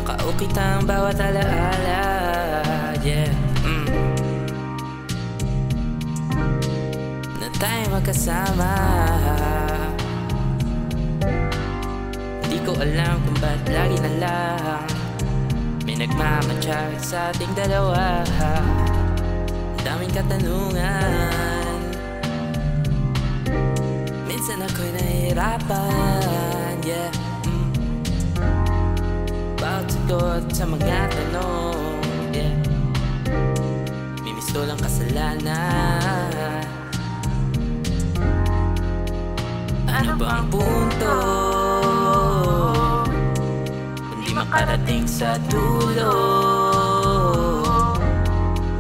Nakaukit ang bawat alaala, yeah. Na tayo magkasama. Di ko alam kung ba't lagi na lang may nagmamatsyag sa ating dalawa. Daming katanungan, minsan ako'y nahihirapan, yeah. Bawat sagot sa mga tanong, yeah. Mimisto lang kasalanan. Ano bang punto kung di makarating sa dulo?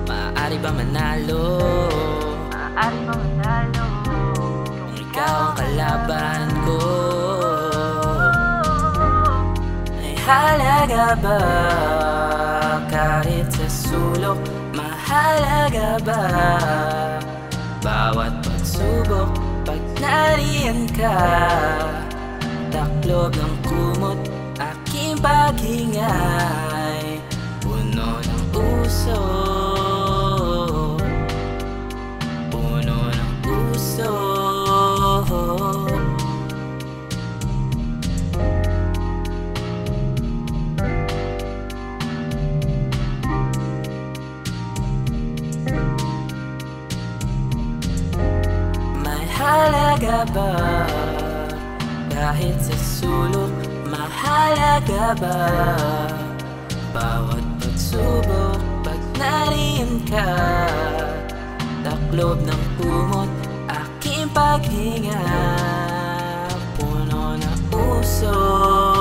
Maaari ba manalo? Maaari ba manalo? Kung ikaw ang kalaban ko, ay halaga ba kahit sa sulok? Mahalaga ba bawat pagsubok? Pag nariyan ka, taklob ng kumot, aking paghingay puno ng puso, puno ng puso. Mahalaga ba kahit sa sulok? Mahalaga ba bawat pagsubok? Pag nariyan ka, taklob ng kumot, aking paghinga puno ng puso.